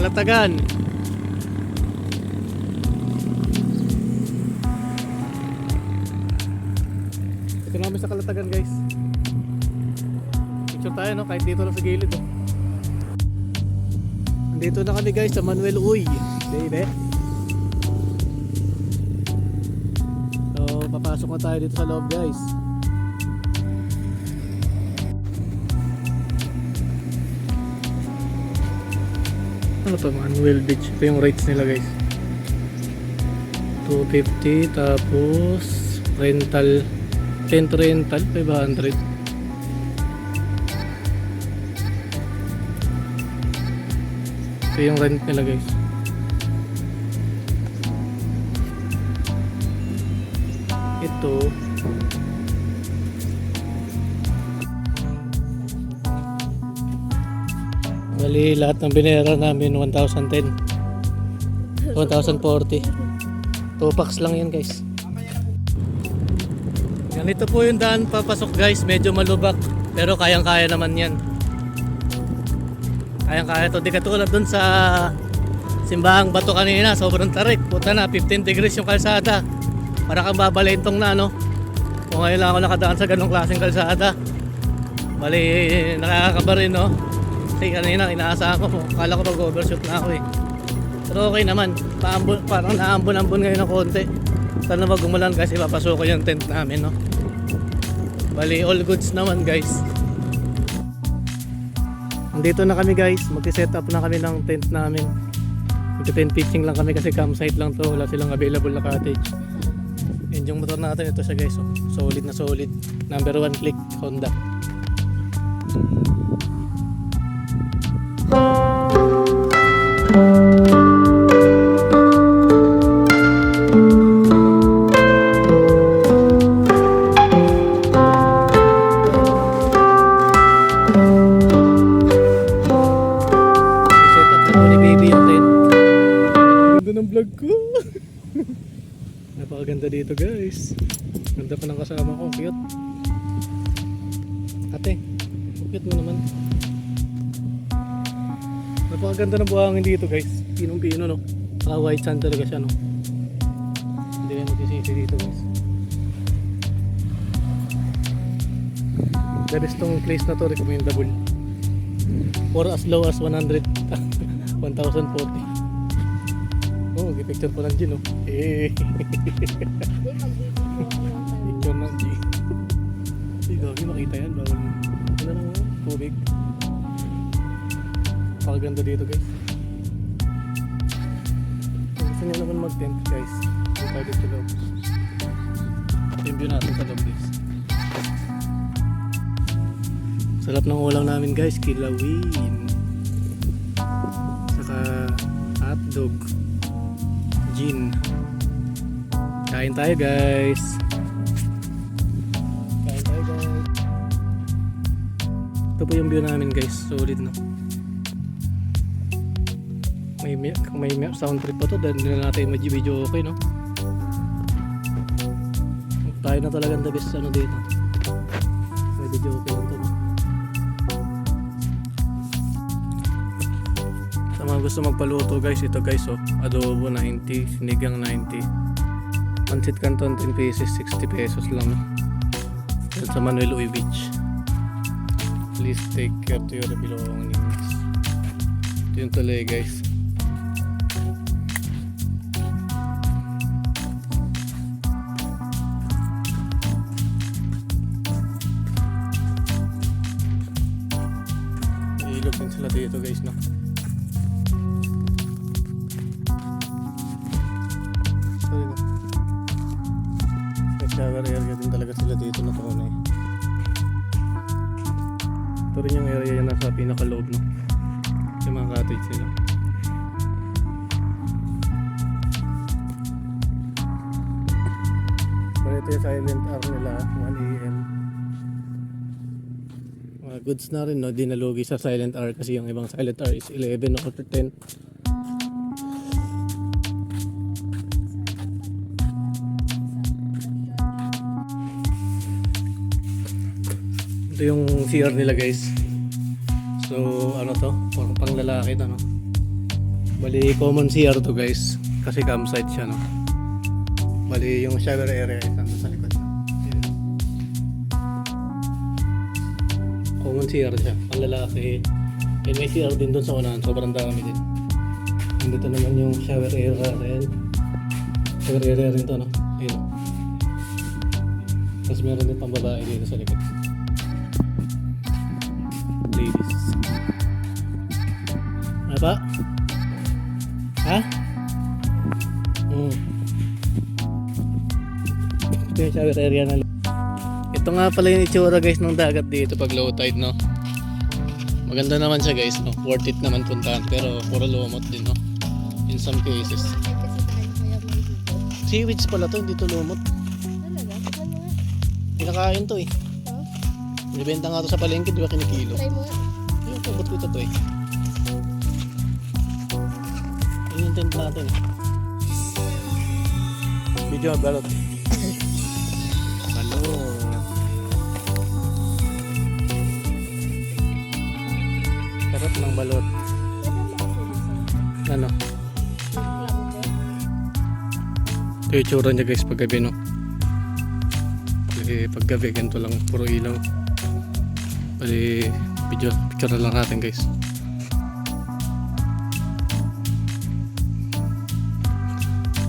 Kalatagan. Ito namin sa Kalatagan guys. Picture tayo no, kahit dito lang sa gilid oh. Nandito na kami guys sa Manuel Uy, baby. So papasok na tayo dito sa loob guys. Ano to, Manuel Beach. Ito yung rates nila guys. 250 tapos rental, tent rental 500. Ito yung rent nila guys. Ito bali lahat ng binayaran namin 1,010 1,040. 2 packs lang yan guys. Ganito po yung daan papasok guys. Medyo malubak pero kayang kaya naman yan. Kayang kaya to. Di katulad dun sa Simbahang Bato kanina. Sobrang tarik. Puta na 15 degrees yung kalsada. Para kang babalentong na no. Kung ngayon lang ako nakadaan sa ganong klaseng kalsada. Bali nakakakaba rin no. Kasi kanina inaasahan ko, akala ko mag-overshoot na ako eh. Pero okay naman, parang naambon-ambon ngayon ng konti. Sana wag umulan kasi papasok ko yung tent namin no. Bali all goods naman guys. Nandito na kami guys, mag-set up na kami ng tent namin. Mag-tent pitching lang kami kasi campsite lang to, wala silang available na cottage. And yung motor natin, ito siya guys, oh. Solid na solid. Number 1 click Honda. Vlog ko. Napakaganda dito guys. Ganda pa ng kasama ko, cute. Ate, cute mo naman. Napakaganda ng buhangin dito guys. Pinong-pino no. White sand talaga siya no. Hindi yan magsisisi dito guys. The rest tong place na to recommendable. For as low as 100 1,040. Oh, picture po ng G no. Eh. Picture ng G. Hindi gawin makita yan. Bawal. Ano lang mo? Tubig. Pakaganda dito guys. Gusto nyo naman mag-tent guys. Dito tayo dito sa loob. Yung view natin sa loob guys. Sarap ng ulam namin guys. Kilawin. Saka hotdog. Gin. Kain tayo guys. Kain tayo guys. Ito po yung view namin guys. Solid no. May sound trip pa to. Dahil na natin video okay no. Tayo na talagang the best ano dito. May video okay lang to no. Sa mga gusto magpaluto guys, ito guys oh, adobo 90, sinigang 90, pancit canton 10 pieces, 60 pesos lang no. Yan sa Manuel Uy Beach. Please take care to your belongings. Ito yung tuloy guys. Ilog din sila dito guys no. Shower area din talaga sila dito na tunay. Ito rin yung area yan nasa pinakaloob no. Yung mga cottage nila. Ito yung silent R nila 1 AM. Mga goods na rin no. Di nalugi sa silent R kasi yung ibang silent R is 11 or 10. Ito yung CR nila guys. So ano to, pang lalaki to no. Bali, common CR to guys. Kasi campsite siya, no? Bali, yung shower area is nandun sa likod. Ayan. Common CR siya. Ang lalaki. And may CR din dun sa unahan. Sobrang dami din. Nandito naman yung shower area rin. Shower area rin to, no? Ayun. Tapos meron din pang babae dito sa likod. Ladies. Ano pa? Ha? Ito yung shower area na. Ito nga pala yung itsura guys ng dagat dito pag low tide, no? Maganda naman siya guys, no? Worth it naman puntahan pero puro lumot din, no? In some cases. Seaweeds pala to, hindi to lumot. Kinakain to eh. Nibenta nga to sa palengke, di ba kinikilo? Try mo nga. Yung kabot ko ito to eh. Yun yung tent natin eh. Video balot. Balot. Sarap ng balot. Ano? Ito yung tsura niya guys pag gabi, no? Kasi pag gabi ganito lang puro ilaw. Bali picture na lang natin guys.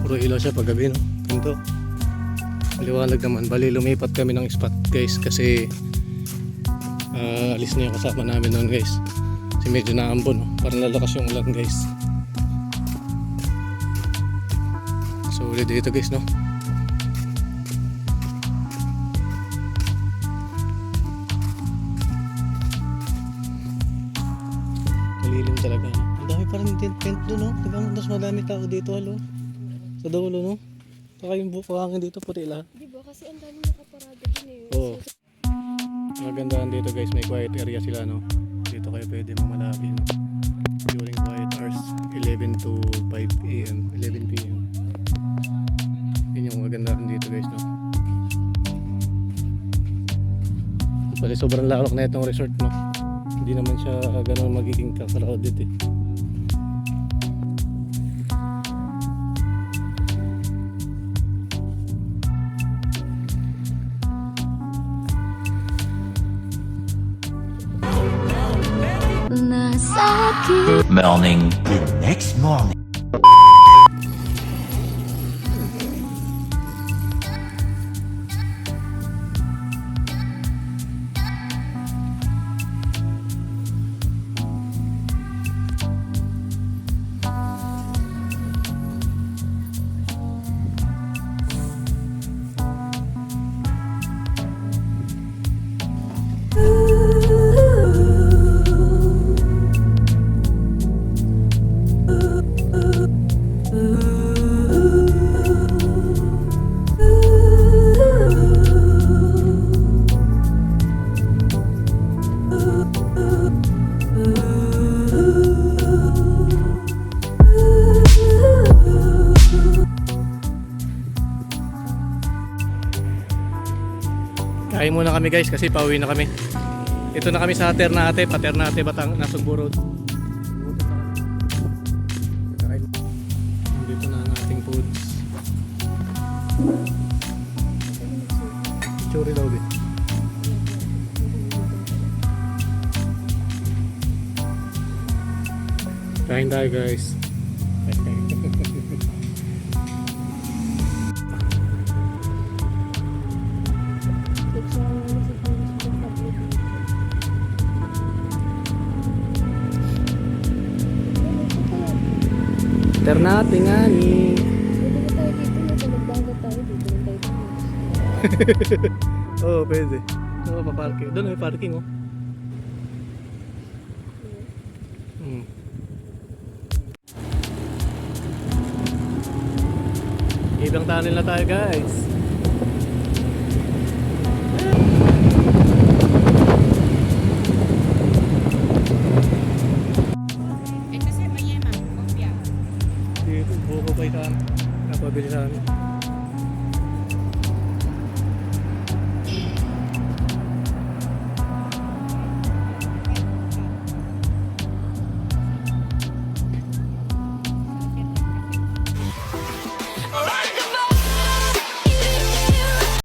Puro ilaw siya pag gabi, no? Ganito. Maliwanag naman. Bali lumipat kami ng spot guys kasi alis na yung kasama namin noon guys. Kasi medyo naambon, no? Parang lalakas yung ulan guys. So ulit dito guys, no? Malilim talaga, no? Ang dami pa rin tent doon, no? Diba mas madami tao dito, halo? Sa dulo, no? Saka yung buhangin dito puti lang. Di ba kasi ang dami nakaparada din eh. Oo. Magandaan dito guys, may quiet area sila, no? Dito kayo pwede mamalabi, no? During quiet hours, 11 to 5 AM, 11 PM. Yun yung magandaan dito guys, no? Pwede sobrang lawak na itong resort, no? Hindi naman siya ganun magiging crowded eh. Morning. The next morning. Kain muna kami guys kasi pauwi na kami. Ito na kami sa Ternate, Paternate, Nasugbu Road. Kain. Dito na ang ating foods. Chori daw din. Kain tayo guys. Ternate nga ni. Pwede na tayo dito, nagdagdag tayo dito. Oo, pwede. Oo, paparking. Doon may parking, oh. Ibang tunnel na tayo guys. Dito, buko pa ito. Napabili sa amin.